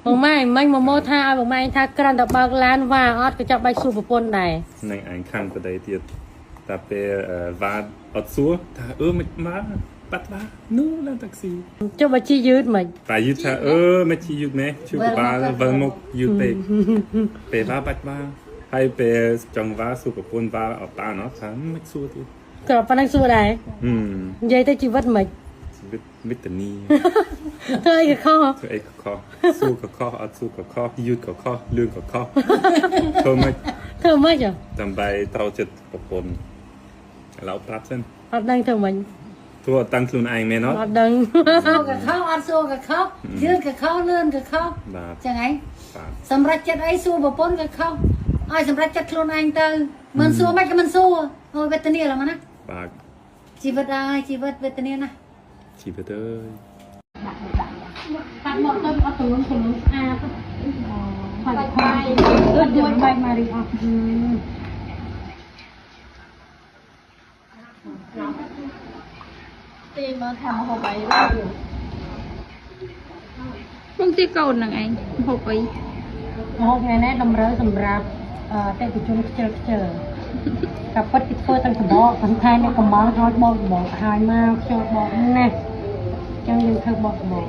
បងម៉ែមិនមកមកថាឲ្យបងម៉ែថាក្រាន់តែបើកឡានវ៉ាអត់ក៏ចាប់បាច់សួរប្រពន្ធដែរនឹងឯងខាងប្តីទៀតតែពេលវ៉ាអត់សួរថាមិនមកបាត់បាទនោះឡើងតាក់ស៊ីចុះបើជីយឺតមិនតែយឺតថាមិនជីយឺតមែនជួយបាល់វិលមកយឺតពេកពេលវ៉ាបាច់បាល់ហើយពេលចង់វ៉ាសួរប្រពន្ធវ៉ាអត់បានអត់ថាមិនសួរទៀតក៏ប៉ុណ្ណឹងសួរដែរនិយាយទៅជីវិតមិនជីវិតវិតនីធ្វើអីក៏ខុសធ្វើអីក៏ខុសសួរក៏ខុសអត់សួរក៏ខុសយឺតក៏ខុសលឿនក៏ខុសធ្វើមិនដើម្បីត្រូវចិត្តប្រពន្ធឥឡូវប្រាប់សិនអត់ដឹងធ្វើមិនធ្វើអត់តាំងខ្លួនឯងមែនអត់ដឹងសួរក៏ខុសអត់សួរក៏ខុសយឺតក៏ខុសលឿនក៏ខុសចឹងហីសម្រាប់ចិត្តអីសួរប្រពន្ធក៏ខុសឲ្យសម្រាប់ចិត្តខ្លួនឯងទៅមិនសួរមិនក៏មិនសួរអូយវេទនាឡើយណាបាទជីវិតហើយជីវិតវេទនាណាជីវិតអើយកាត់មកទៅអត់ទំនុកស្អាតខ្វាយខ្វាយដូចយកបែកមករីអស់ទីមកថាមហូបអីខ្ញុំទីកូននឹងឯងមហូបអីមហូបថ្ងៃនេះតម្រូវសម្រាប់តែប្រជុំខ្ជិលកាពិតគេធ្វើទាំងសម្បកសំខាន់នេះកំងឲ្យបោកហើយមកខ្ជិលបោកណាចឹងយើងធ្វើបោកនេះ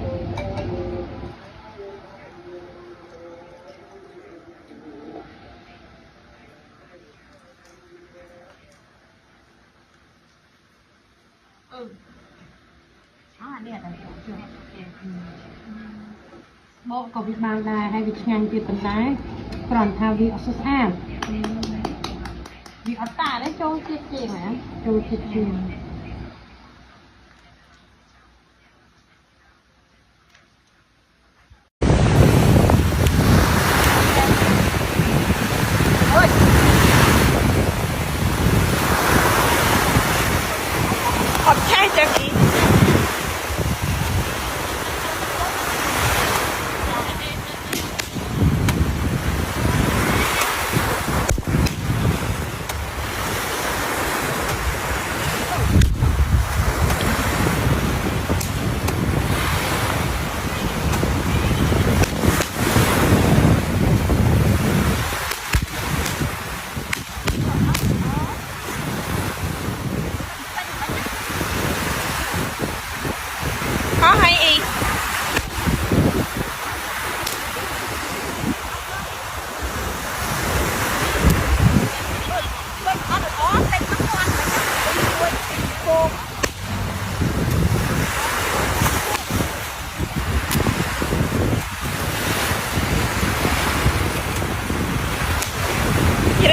តែបោកក៏វាបានដែរហើយវាឆ្ងាញ់ទៀតប៉ុន្តែគ្រាន់ថាវាអត់ស្អាតវាអត់តាទេចូលជាតិជាងណាចូលជាតិជាងអត់ឆេះចឹង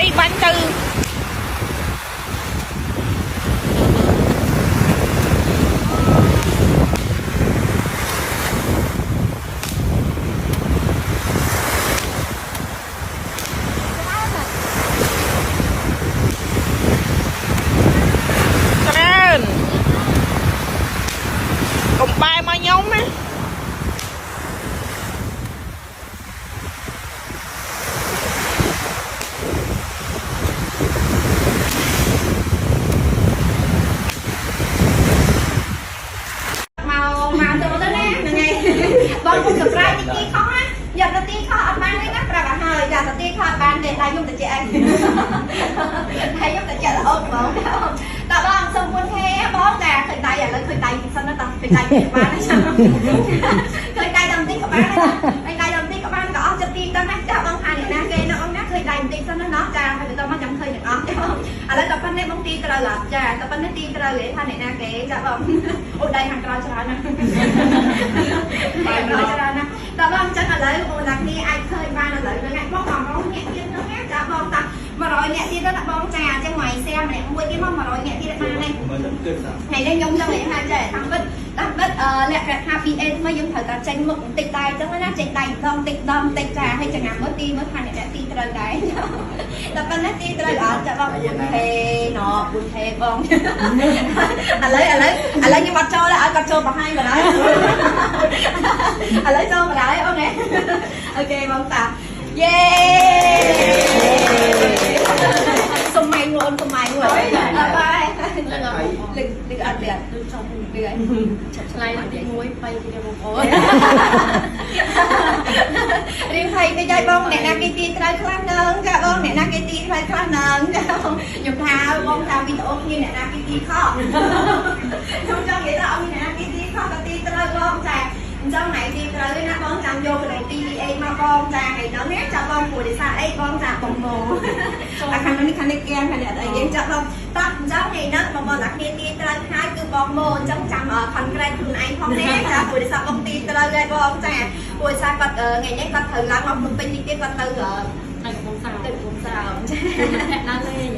អីបាញ់ទៅច្រើនកុំបែរមកខ្ញុំណាបងគុំសម្រាប់ទីខុសណាយកទៅទីខុសអត់បានទេណាប្រាប់ឲ្យហើយយកទៅទីខុសបានទេតែខ្ញុំទៅជាអីហើយខ្ញុំទៅជារហូតបងតើបងសុំមុនហេបងតែឃើញដៃឥឡូវឃើញដៃសិនណាតើឃើញដៃបានទេចាំឃើញដៃដល់ទីក៏បានដែរដៃដល់ទីក៏បានក៏អស់ចិត្តទីទៅណាចាបងថាអ្នកណាគេនៅអង្គណាឃើញដៃបន្តិចសិនណាចាហើយទៅមកចាំឃើញទាំងអស់ចាបងឥឡូវតើប៉ុណ្ណេះបងទីត្រូវអត់ចាតើប៉ុណ្ណេះទីត្រូវទេថាអ្នកណាគេចាបងអូដៃខាងក្រោយច្រើនណាស់បាយច្រើនណាស់តើបងចឹងឥឡូវបងតាគ្នាអាចឃើញបានឥឡូវហ្នឹងបង100នាក់ទៀតហ្នឹងណាចាបងតា100នាក់ទៀតទៅបងចាអញ្ចឹងមកแชร์ម្នាក់មួយទៀតមក100នាក់ទៀតបានទេថ្ងៃនេះខ្ញុំចឹងនិយាយថាចេះតាមពិតលក្ខណៈថា PA ថ្មីយើងត្រូវតែចេញមុខបន្តិចដែរអញ្ចឹងណាចេញដៃម្ដងបន្តិចចាហើយចាំមើលទីមើលថាអ្នកទីត្រូវដែរតែប៉ុណ្ណេះទីត្រូវអត់ចាបងហេណោបុញហេបងឥឡូវខ្ញុំអត់ចូលឲ្យគាត់ចូលបង្ហាញបណ្ដោយឥឡូវចូលបណ្ដោយអូខេអូខេបងតាយេសុំម៉ៃងួនសុំម៉ៃងួនបាយលឹកអត់ទៀតចង់ពីហើយឆ្លៃទី1 3ទីបងប្អូន រៀងហើយbây giờបងអ្នកណាគេទីត្រូវខ្លះនឹងចាបងអ្នកណាគេទីត្រូវខ្លះនឹងចាខ្ញុំថាបងតាមវីដេអូគ្នាអ្នកណាគេទីខកខ្ញុំចង់និយាយថាអត់មានអ្នកណាគេទីខកក៏ទីត្រូវបងចាអញ្ចឹងថ្ងៃទីត្រូវណាបងចាំយកកន្លែង PDA មកបងចាថ្ងៃហ្នឹងណាចាំបងព្រោះដោយសារអីបងចាបងងអាខាងនេះខាងនេះគៀងខាងនេះអីយើងចាក់បងតោះអញ្ចឹងថ្ងៃហ្នឹងបងប្អូនអ្នកគ្នាទីត្រូវហើយគឺបងម៉ូអញ្ចឹងចាំ concrete ខ្លួនឯងផងណាចាព្រោះដោយសារបងទីត្រូវហើយបងចាព្រោះដោយសារគាត់ថ្ងៃនេះគាត់ត្រូវឡើងមកភ្នំពេញនេះទៀតគាត់ទៅទៅកំសាន្តចាដល់លេង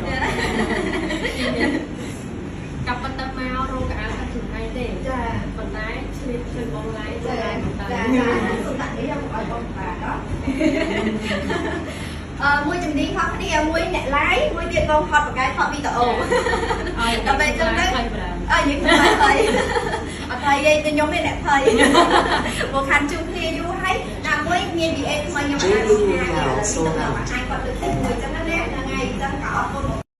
កាប់បន្តមករោងកៅអៅថាถึงថ្ងៃទេចាប៉ុន្តែឆ្លៀតឃើញបងឡាយចាចាសុំដាក់នេះយកឲ្យបងបាត់មួយជំនាញខុសគ្នាមួយអ្នកឡាយមួយទៀតបងថតបកាយថតវីដេអូដល់ពេលចឹងទៅយើងថយអត់ថយទេខ្ញុំនេះអ្នកថយមកខានជុំគ្នាយូរហើយតែមួយមាន VA ថ្មីខ្ញុំអាចអាចគាត់ទៅទីមួយចឹងណា